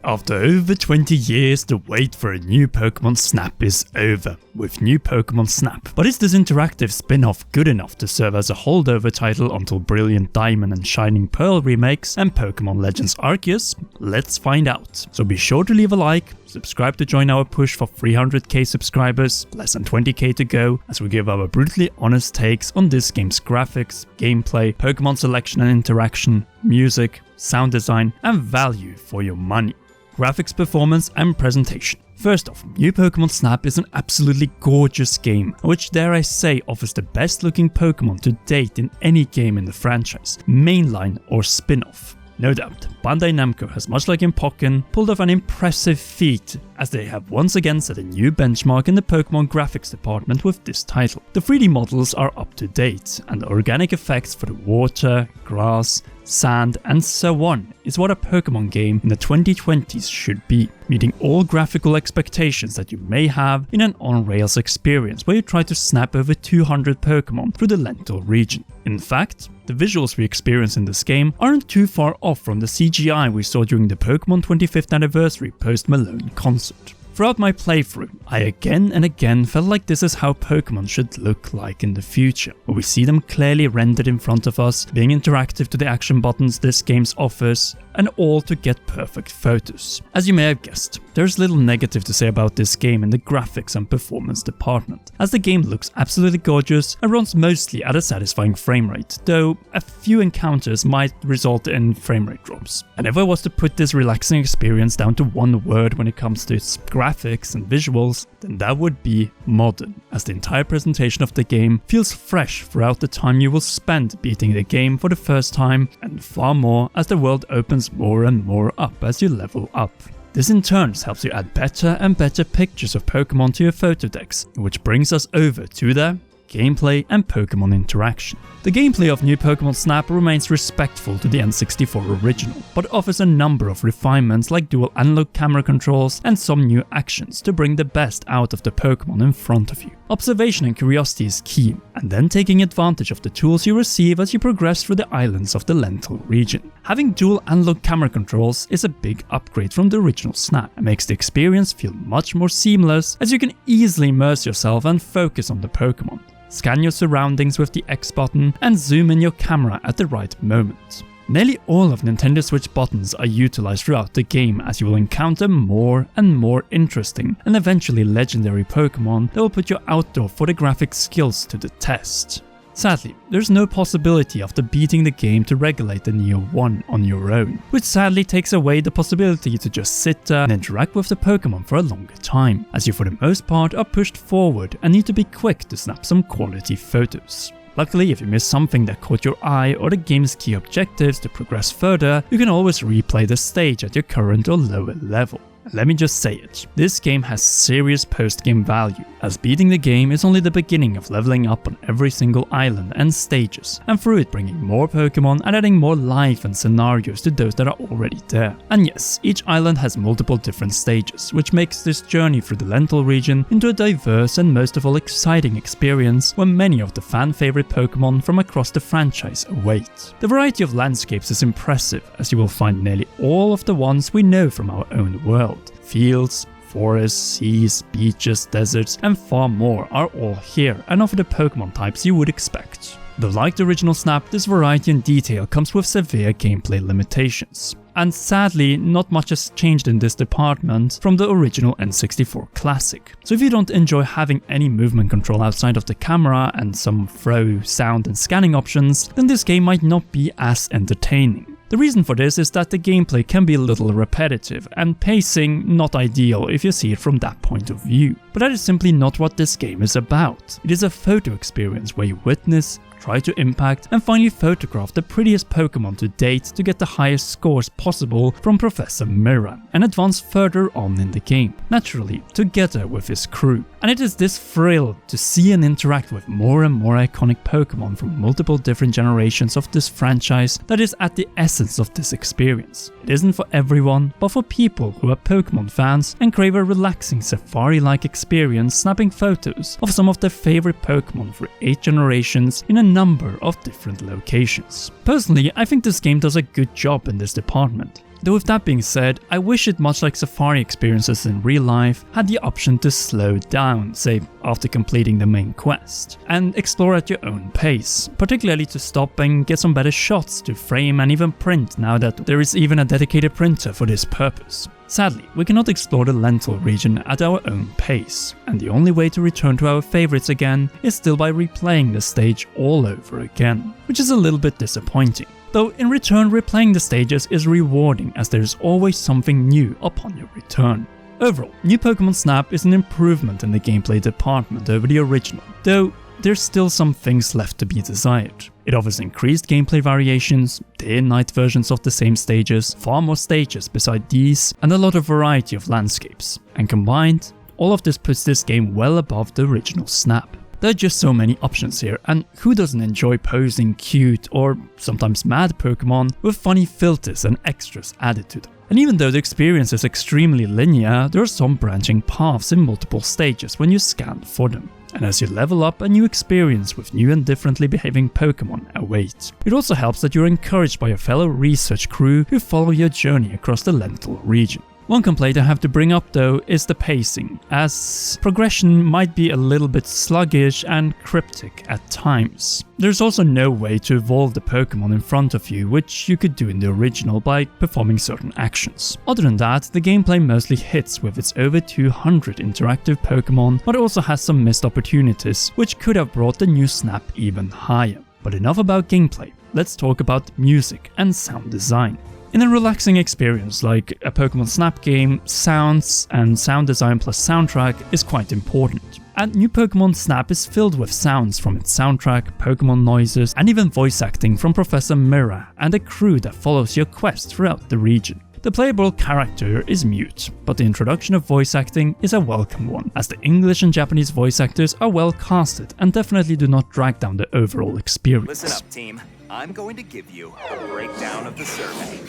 After over 20 years, the wait for a new Pokemon Snap is over, with new Pokemon Snap. But is this interactive spin-off good enough to serve as a holdover title until Brilliant Diamond and Shining Pearl remakes and Pokemon Legends Arceus? Let's find out. So be sure to leave a like, subscribe to join our push for 300k subscribers, less than 20k to go, as we give our brutally honest takes on this game's graphics, gameplay, Pokemon selection and interaction, music, sound design, and value for your money. Graphics, performance, and presentation. First off, New Pokemon Snap is an absolutely gorgeous game, which dare I say offers the best looking Pokemon to date in any game in the franchise, mainline or spin-off. No doubt, Bandai Namco has, much like in Pokken, pulled off an impressive feat, as they have once again set a new benchmark in the Pokemon graphics department with this title. The 3D models are up to date, and the organic effects for the water, grass, sand, and so on is what a Pokemon game in the 2020s should be, meeting all graphical expectations that you may have in an on-rails experience where you try to snap over 200 Pokemon through the Lental region. In fact, the visuals we experience in this game aren't too far off from the CGI we saw during the Pokemon 25th Anniversary Post Malone concert. Throughout my playthrough, I again and again felt like this is how Pokemon should look like in the future, where we see them clearly rendered in front of us, being interactive to the action buttons this game offers, and all to get perfect photos. As you may have guessed, there's little negative to say about this game in the graphics and performance department, as the game looks absolutely gorgeous and runs mostly at a satisfying frame rate, though a few encounters might result in frame rate drops. And if I was to put this relaxing experience down to one word when it comes to its graphics and visuals, then that would be modern, as the entire presentation of the game feels fresh throughout the time you will spend beating the game for the first time, and far more as the world opens more and more up as you level up. This in turn helps you add better and better pictures of Pokemon to your photo decks, which brings us over to the gameplay and Pokemon interaction. The gameplay of New Pokemon Snap remains respectful to the N64 original, but offers a number of refinements like dual analog camera controls and some new actions to bring the best out of the Pokemon in front of you. Observation and curiosity is key, and then taking advantage of the tools you receive as you progress through the islands of the Lental region. Having dual analog camera controls is a big upgrade from the original Snap and makes the experience feel much more seamless, as you can easily immerse yourself and focus on the Pokemon. Scan your surroundings with the X button and zoom in your camera at the right moment. Nearly all of Nintendo Switch buttons are utilized throughout the game, as you will encounter more and more interesting and eventually legendary Pokemon that will put your outdoor photographic skills to the test. Sadly, there's no possibility after beating the game to regulate the Neo 1 on your own, which sadly takes away the possibility to just sit there and interact with the Pokemon for a longer time, as you for the most part are pushed forward and need to be quick to snap some quality photos. Luckily, if you miss something that caught your eye or the game's key objectives to progress further, you can always replay the stage at your current or lower level. And let me just say it, this game has serious post-game value, as beating the game is only the beginning of leveling up on every single island and stages, and through it bringing more Pokemon and adding more life and scenarios to those that are already there. And yes, each island has multiple different stages, which makes this journey through the Lental region into a diverse and most of all exciting experience where many of the fan-favorite Pokemon from across the franchise await. The variety of landscapes is impressive, as you will find nearly all of the ones we know from our own world. Fields, forests, seas, beaches, deserts, and far more are all here and offer the Pokemon types you would expect. Though like the original Snap, this variety and detail comes with severe gameplay limitations. And sadly, not much has changed in this department from the original N64 classic. So if you don't enjoy having any movement control outside of the camera and some throw, sound and scanning options, then this game might not be as entertaining. The reason for this is that the gameplay can be a little repetitive and pacing not ideal if you see it from that point of view. But that is simply not what this game is about. It is a photo experience where you witness, try to impact, and finally photograph the prettiest Pokemon to date to get the highest scores possible from Professor Mirror, and advance further on in the game, naturally together with his crew. And it is this thrill to see and interact with more and more iconic Pokemon from multiple different generations of this franchise that is at the essence of this experience. It isn't for everyone, but for people who are Pokemon fans and crave a relaxing safari-like experience snapping photos of some of their favorite Pokemon for 8 generations in a number of different locations. Personally, I think this game does a good job in this department. Though with that being said, I wish it, much like Safari experiences in real life, had the option to slow down, say after completing the main quest, and explore at your own pace, particularly to stop and get some better shots to frame and even print now that there is even a dedicated printer for this purpose. Sadly, we cannot explore the Lental region at our own pace, and the only way to return to our favorites again is still by replaying the stage all over again, which is a little bit disappointing. Though in return, replaying the stages is rewarding as there is always something new upon your return. Overall, New Pokemon Snap is an improvement in the gameplay department over the original, though there's still some things left to be desired. It offers increased gameplay variations, day and night versions of the same stages, far more stages beside these, and a lot of variety of landscapes. And combined, all of this puts this game well above the original Snap. There are just so many options here, and who doesn't enjoy posing cute or sometimes mad Pokemon with funny filters and extras added to them? And even though the experience is extremely linear, there are some branching paths in multiple stages when you scan for them. And as you level up, a new experience with new and differently behaving Pokemon awaits. It also helps that you're encouraged by your fellow research crew who follow your journey across the Lental region. One complaint I have to bring up though is the pacing, as progression might be a little bit sluggish and cryptic at times. There's also no way to evolve the Pokemon in front of you, which you could do in the original by performing certain actions. Other than that, the gameplay mostly hits with its over 200 interactive Pokemon, but it also has some missed opportunities, which could have brought the new Snap even higher. But enough about gameplay, let's talk about music and sound design. In a relaxing experience like a Pokemon Snap game, sounds and sound design plus soundtrack is quite important. And New Pokemon Snap is filled with sounds from its soundtrack, Pokemon noises, and even voice acting from Professor Mirror and a crew that follows your quest throughout the region. The playable character is mute, but the introduction of voice acting is a welcome one, as the English and Japanese voice actors are well casted and definitely do not drag down the overall experience. Listen up, team. I'm going to give you a breakdown of the survey.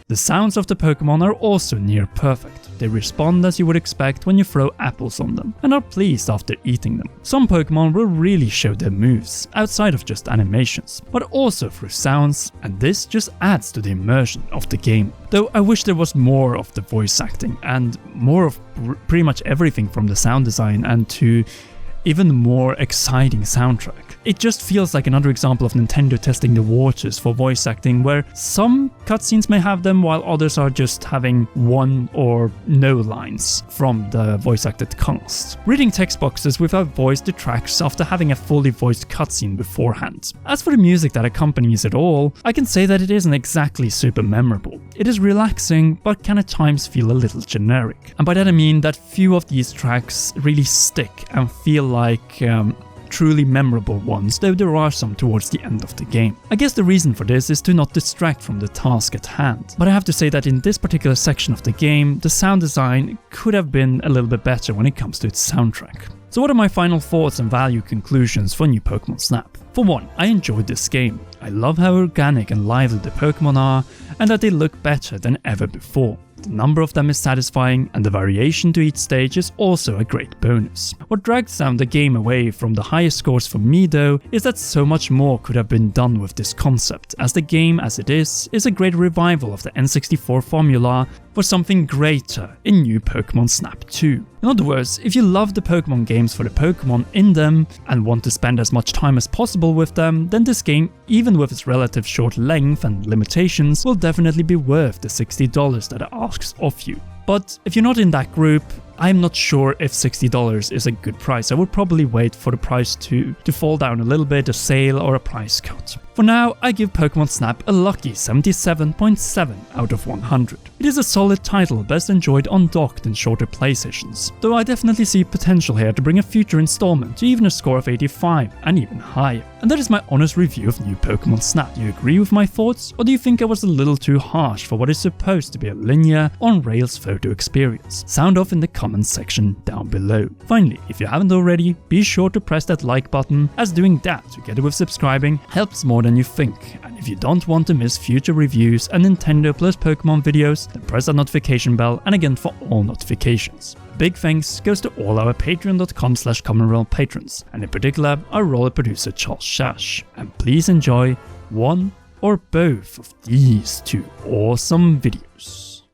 The sounds of the Pokemon are also near perfect. They respond as you would expect when you throw apples on them, and are pleased after eating them. Some Pokemon will really show their moves, outside of just animations, but also through sounds, and this just adds to the immersion of the game. Though I wish there was more of the voice acting, and more of pretty much everything from the sound design and to even more exciting soundtrack. It just feels like another example of Nintendo testing the waters for voice acting, where some cutscenes may have them while others are just having one or no lines from the voice acted cast. Reading text boxes without voice detracts after having a fully voiced cutscene beforehand. As for the music that accompanies it all, I can say that it isn't exactly super memorable. It is relaxing, but can at times feel a little generic. And by that I mean that few of these tracks really stick and feel like truly memorable ones, though there are some towards the end of the game. I guess the reason for this is to not distract from the task at hand, but I have to say that in this particular section of the game, the sound design could have been a little bit better when it comes to its soundtrack. So what are my final thoughts and value conclusions for New Pokemon Snap? For one, I enjoyed this game. I love how organic and lively the Pokemon are, and that they look better than ever before. The number of them is satisfying, and the variation to each stage is also a great bonus. What drags down the game away from the highest scores for me though, is that so much more could have been done with this concept, as the game as it is a great revival of the N64 formula for something greater in New Pokemon Snap 2. In other words, if you love the Pokemon games for the Pokemon in them and want to spend as much time as possible with them, then this game, even with its relative short length and limitations, will definitely be worth the $60 that it asks of you. But if you're not in that group, I'm not sure if $60 is a good price. I would probably wait for the price to fall down a little bit, a sale or a price cut. For now, I give Pokemon Snap a lucky 77.7 out of 100. It is a solid title, best enjoyed undocked in shorter play sessions, though I definitely see potential here to bring a future installment to even a score of 85 and even higher. And that is my honest review of New Pokemon Snap. Do you agree with my thoughts, or do you think I was a little too harsh for what is supposed to be a linear, on-rails photo experience? Sound off in the comments section down below. Finally, if you haven't already, be sure to press that like button, as doing that together with subscribing helps more than you think. And if you don't want to miss future reviews and Nintendo plus Pokemon videos, then press that notification bell and again for all notifications. Big thanks goes to all our patreon.com/CommonRoll patrons, and in particular our roller producer Charles Shash. And please enjoy 1 or both of these two awesome videos.